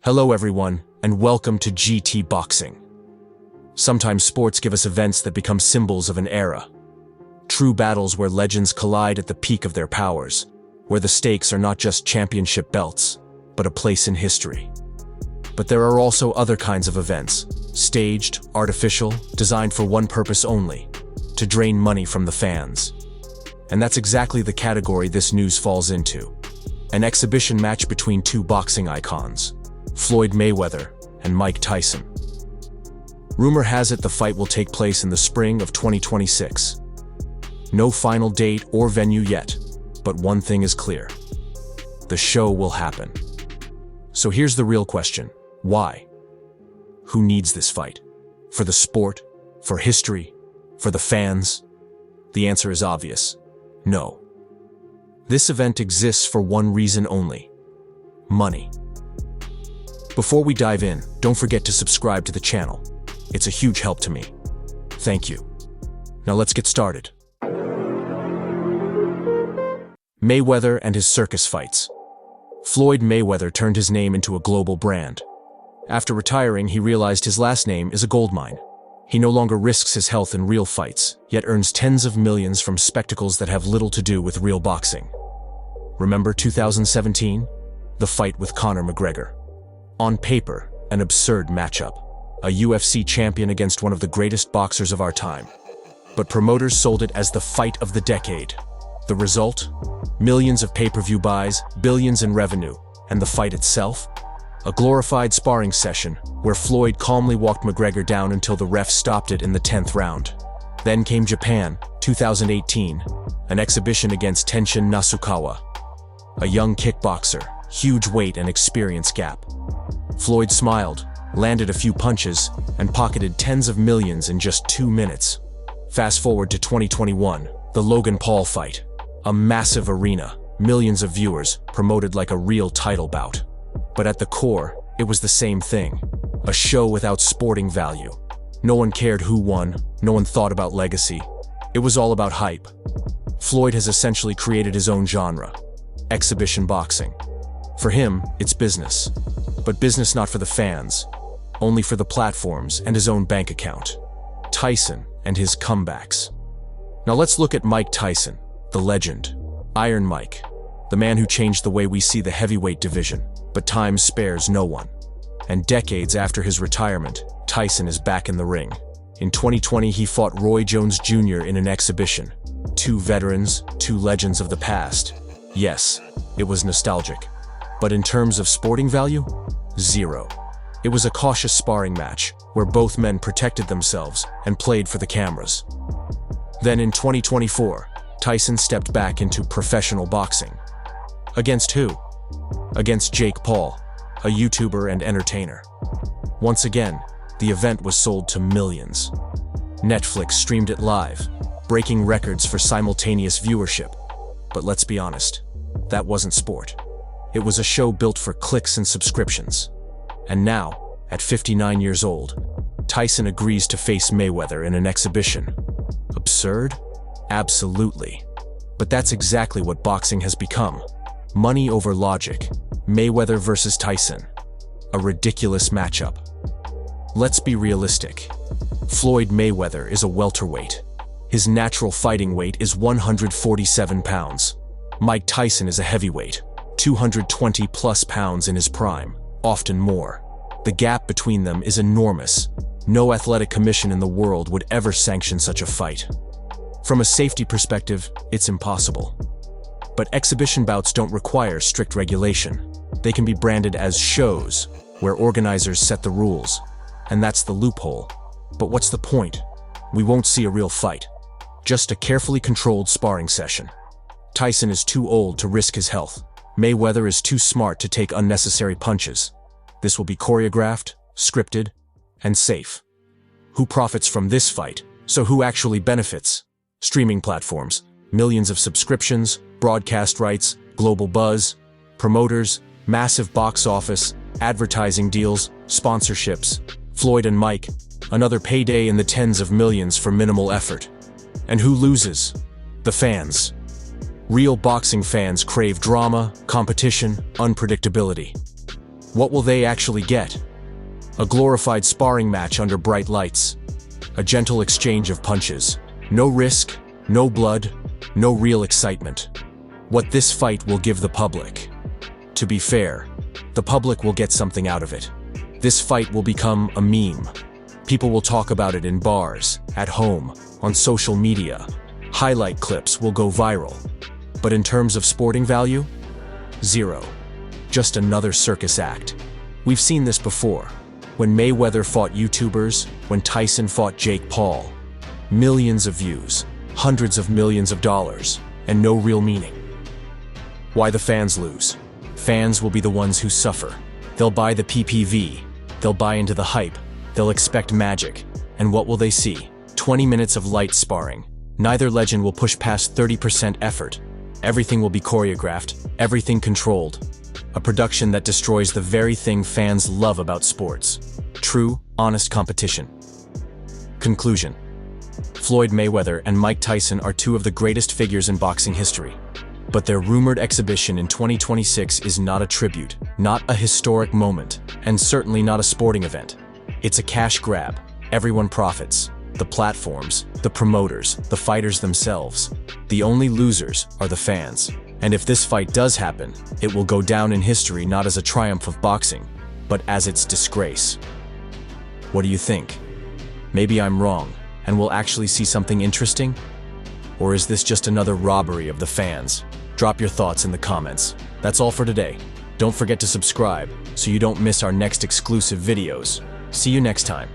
Hello everyone, and welcome to GT Boxing. Sometimes sports give us events that become symbols of an era. True battles where legends collide at the peak of their powers, where the stakes are not just championship belts, but a place in history. But there are also other kinds of events, staged, artificial, designed for one purpose only, to drain money from the fans. And that's exactly the category this news falls into. An exhibition match between two boxing icons, Floyd Mayweather and Mike Tyson. Rumor has it the fight will take place in the spring of 2026. No final date or venue yet, but one thing is clear. The show will happen. So here's the real question. Why? Who needs this fight? For the sport? For history? For the fans? The answer is obvious. No. This event exists for one reason only: money. Before we dive in, don't forget to subscribe to the channel. It's a huge help to me. Thank you. Now let's get started. Mayweather and his circus fights. Floyd Mayweather turned his name into a global brand. After retiring, he realized his last name is a goldmine. He no longer risks his health in real fights, yet earns tens of millions from spectacles that have little to do with real boxing. Remember 2017? The fight with Conor McGregor. On paper, an absurd matchup. A UFC champion against one of the greatest boxers of our time. But promoters sold it as the fight of the decade. The result? Millions of pay-per-view buys, billions in revenue, and the fight itself? A glorified sparring session where Floyd calmly walked McGregor down until the ref stopped it in the 10th round. Then came Japan, 2018, an exhibition against Tenshin Nasukawa. A young kickboxer, huge weight and experience gap. Floyd smiled, landed a few punches, and pocketed tens of millions in just 2 minutes. Fast forward to 2021, the Logan Paul fight. A massive arena, millions of viewers, promoted like a real title bout. But at the core, it was the same thing. A show without sporting value. No one cared who won, no one thought about legacy. It was all about hype. Floyd has essentially created his own genre. Exhibition boxing. For him, it's business. But business not for the fans, only for the platforms and his own bank account. Tyson and his comebacks. Now let's look at Mike Tyson, the legend. Iron Mike, the man who changed the way we see the heavyweight division. But time spares no one. And decades after his retirement, Tyson is back in the ring. In 2020, he fought Roy Jones Jr. in an exhibition. Two veterans, two legends of the past. Yes, it was nostalgic. But in terms of sporting value, zero. It was a cautious sparring match, where both men protected themselves and played for the cameras. Then in 2024, Tyson stepped back into professional boxing. Against who? Against Jake Paul, a YouTuber and entertainer. Once again, the event was sold to millions. Netflix streamed it live, breaking records for simultaneous viewership. But let's be honest, that wasn't sport. It was a show built for clicks and subscriptions. And now, at 59 years old, Tyson agrees to face Mayweather in an exhibition. Absurd? Absolutely. But that's exactly what boxing has become. Money over logic. Mayweather versus Tyson. A ridiculous matchup. Let's be realistic. Floyd Mayweather is a welterweight. His natural fighting weight is 147 pounds. Mike Tyson is a heavyweight, 220 plus pounds in his prime, often more. The gap between them is enormous. No athletic commission in the world would ever sanction such a fight. From a safety perspective, it's impossible. But exhibition bouts don't require strict regulation. They can be branded as shows, where organizers set the rules. And that's the loophole. But what's the point? We won't see a real fight. Just a carefully controlled sparring session. Tyson is too old to risk his health. Mayweather is too smart to take unnecessary punches. This will be choreographed, scripted, and safe. Who profits from this fight? So who actually benefits? Streaming platforms, millions of subscriptions, broadcast rights, global buzz, promoters, massive box office, advertising deals, sponsorships. Floyd and Mike, another payday in the tens of millions for minimal effort. And who loses? The fans. Real boxing fans crave drama, competition, unpredictability. What will they actually get? A glorified sparring match under bright lights. A gentle exchange of punches. No risk, no blood, no real excitement. What this fight will give the public. To be fair, the public will get something out of it. This fight will become a meme. People will talk about it in bars, at home, on social media. Highlight clips will go viral. But in terms of sporting value? Zero. Just another circus act. We've seen this before. When Mayweather fought YouTubers, when Tyson fought Jake Paul. Millions of views, hundreds of millions of dollars, and no real meaning. Why the fans lose? Fans will be the ones who suffer. They'll buy the PPV. They'll buy into the hype. They'll expect magic. And what will they see? 20 minutes of light sparring. Neither legend will push past 30% effort. Everything will be choreographed, everything controlled. A production that destroys the very thing fans love about sports. True, honest competition. Conclusion. Floyd Mayweather and Mike Tyson are two of the greatest figures in boxing history. But their rumored exhibition in 2026 is not a tribute, not a historic moment, and certainly not a sporting event. It's a cash grab. Everyone profits. The platforms, the promoters, the fighters themselves. The only losers are the fans. And if this fight does happen, it will go down in history not as a triumph of boxing, but as its disgrace. What do you think? Maybe I'm wrong, and we'll actually see something interesting? Or is this just another robbery of the fans? Drop your thoughts in the comments. That's all for today. Don't forget to subscribe so you don't miss our next exclusive videos. See you next time.